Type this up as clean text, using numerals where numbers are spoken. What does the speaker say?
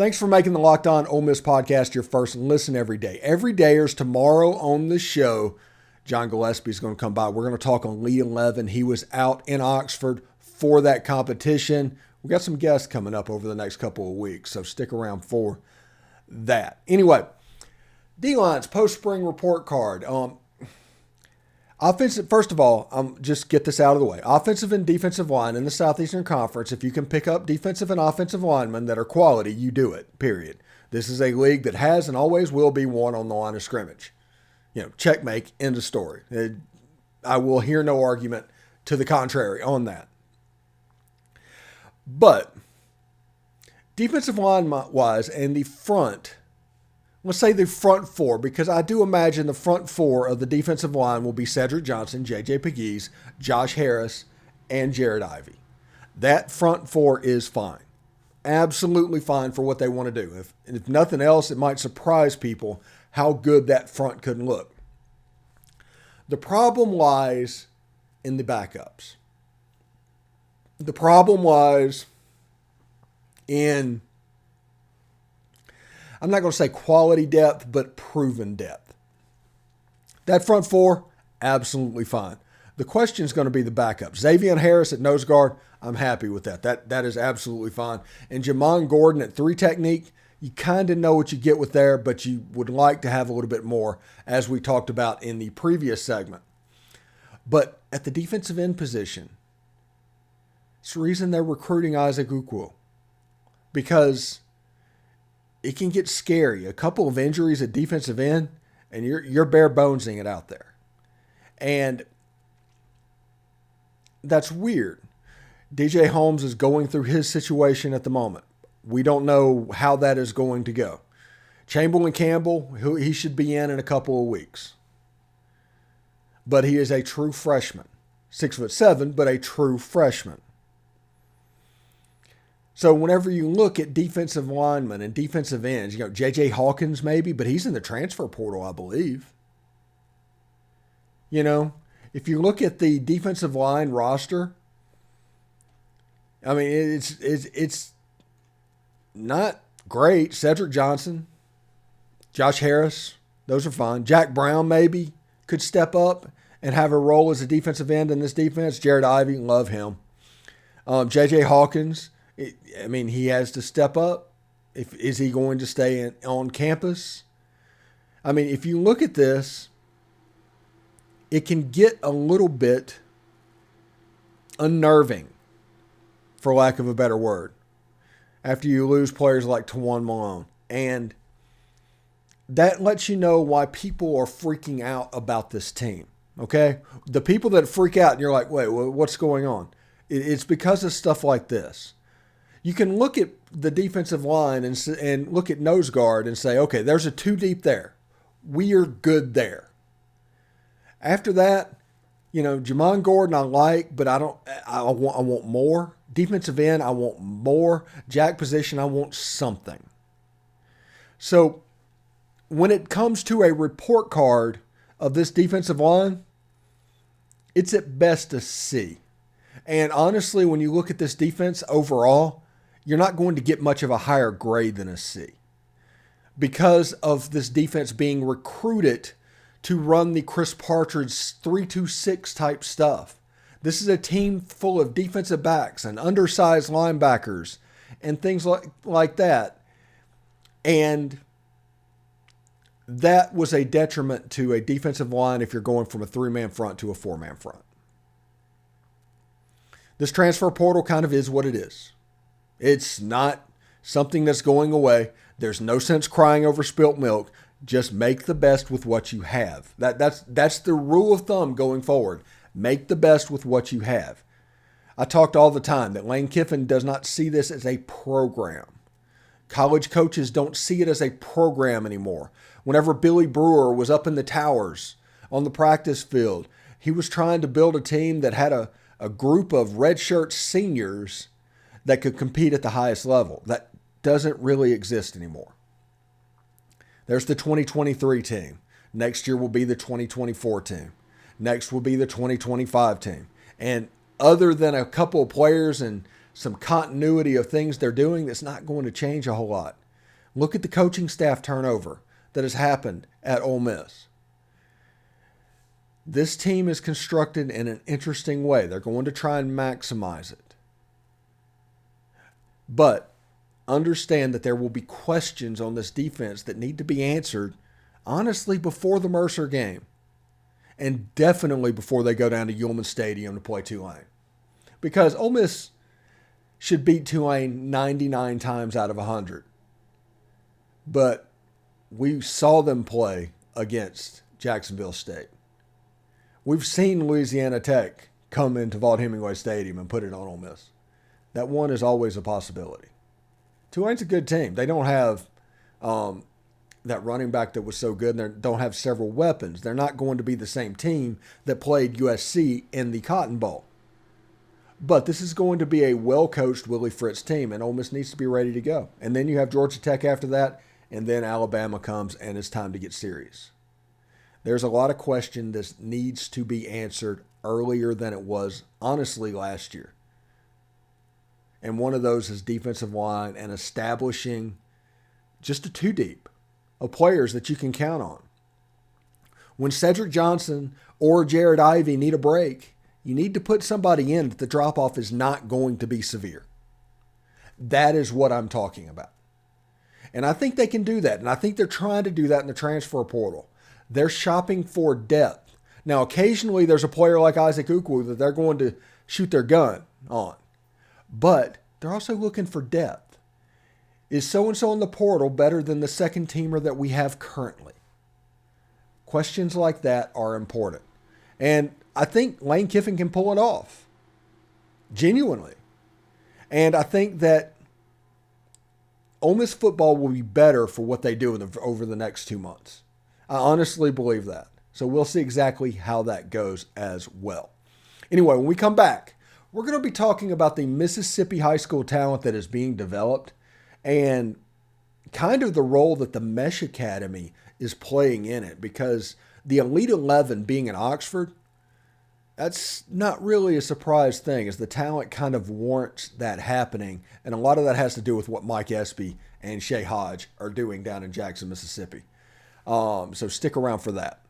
Thanks for making the Locked On Ole Miss podcast your first listen every day. Every dayers tomorrow on the show, John Gillespie is going to come by. We're going to talk on Lee 11. He was out in Oxford for that competition. We got some guests coming up over the next couple of weeks, so stick around for that. Anyway, D-Line's post-spring report card. Offensive, first of all, just get this out of the way. Offensive and defensive line in the Southeastern Conference, if you can pick up defensive and offensive linemen that are quality, you do it, period. This is a league that has and always will be won on the line of scrimmage. Checkmate, end of story. I will hear no argument to the contrary on that. But defensive line-wise and the front, let's say the front four, because I do imagine the front four of the defensive line will be Cedric Johnson, J.J. Pegues, Josh Harris, and Jared Ivey. That front four is fine. Absolutely fine for what they want to do. If nothing else, it might surprise people how good that front could look. The problem lies in the backups. The problem lies in, I'm not going to say quality depth, but proven depth. That front four, absolutely fine. The question is going to be the backup. Xavier Harris at nose guard, I'm happy with that. That is absolutely fine. And Jamon Gordon at 3 technique, you kind of know what you get with there, but you would like to have a little bit more, as we talked about in the previous segment. But at the defensive end position, it's the reason they're recruiting Isaac Ukwu, because it can get scary. A couple of injuries at defensive end, and you're bare bonesing it out there. And that's weird. DJ Holmes is going through his situation at the moment. We don't know how that is going to go. Chamberlain Campbell, he should be in a couple of weeks. But he is a true freshman. 6'7", but a true freshman. So whenever you look at defensive linemen and defensive ends, J.J. Hawkins maybe, but he's in the transfer portal, I believe. If you look at the defensive line roster, I mean, it's not great. Cedric Johnson, Josh Harris, those are fine. Jack Brown maybe could step up and have a role as a defensive end in this defense. Jared Ivey, love him. J.J. Hawkins, he has to step up. Is he going to stay on campus? If you look at this, it can get a little bit unnerving, for lack of a better word, after you lose players like Tawan Malone. And that lets you know why people are freaking out about this team, okay? The people that freak out and you're like, wait, what's going on? It's because of stuff like this. You can look at the defensive line and look at nose guard and say, okay, there's a 2 deep there. We are good there. After that, Jamon Gordon I like, but I want more. Defensive end, I want more. Jack position, I want something. So when it comes to a report card of this defensive line, it's at best a C. And honestly, when you look at this defense overall, you're not going to get much of a higher grade than a C, because of this defense being recruited to run the Chris Partridge 3-2-6 type stuff. This is a team full of defensive backs and undersized linebackers and things like that. And that was a detriment to a defensive line if you're going from a 3-man front to a 4-man front. This transfer portal kind of is what it is. It's not something that's going away. There's no sense crying over spilt milk. Just make the best with what you have. That's the rule of thumb going forward. Make the best with what you have. I talked all the time that Lane Kiffin does not see this as a program. College coaches don't see it as a program anymore. Whenever Billy Brewer was up in the towers on the practice field, he was trying to build a team that had a group of redshirt seniors that could compete at the highest level. That doesn't really exist anymore. There's the 2023 team. Next year will be the 2024 team. Next will be the 2025 team. And other than a couple of players and some continuity of things they're doing, that's not going to change a whole lot. Look at the coaching staff turnover that has happened at Ole Miss. This team is constructed in an interesting way. They're going to try and maximize it. But understand that there will be questions on this defense that need to be answered, honestly, before the Mercer game. And definitely before they go down to Ullman Stadium to play Tulane. Because Ole Miss should beat Tulane 99 times out of 100. But we saw them play against Jacksonville State. We've seen Louisiana Tech come into Vaught-Hemingway Stadium and put it on Ole Miss. That one is always a possibility. Tulane's a good team. They don't have that running back that was so good, and they don't have several weapons. They're not going to be the same team that played USC in the Cotton Bowl. But this is going to be a well-coached Willie Fritz team, and Ole Miss needs to be ready to go. And then you have Georgia Tech after that, and then Alabama comes, and it's time to get serious. There's a lot of question that needs to be answered earlier than it was, honestly, last year. And one of those is defensive line and establishing just a two deep of players that you can count on. When Cedric Johnson or Jared Ivey need a break, you need to put somebody in that the drop-off is not going to be severe. That is what I'm talking about. And I think they can do that. And I think they're trying to do that in the transfer portal. They're shopping for depth. Now, occasionally there's a player like Isaac Ukwu that they're going to shoot their gun on. But they're also looking for depth. Is so-and-so in the portal better than the second teamer that we have currently? Questions like that are important. And I think Lane Kiffin can pull it off. Genuinely. And I think that Ole Miss football will be better for what they do over the next 2 months. I honestly believe that. So we'll see exactly how that goes as well. Anyway, when we come back, we're going to be talking about the Mississippi high school talent that is being developed and kind of the role that the Mesh Academy is playing in it, because the Elite 11 being in Oxford, that's not really a surprise thing, as the talent kind of warrants that happening. And a lot of that has to do with what Mike Espy and Shay Hodge are doing down in Jackson, Mississippi. So stick around for that.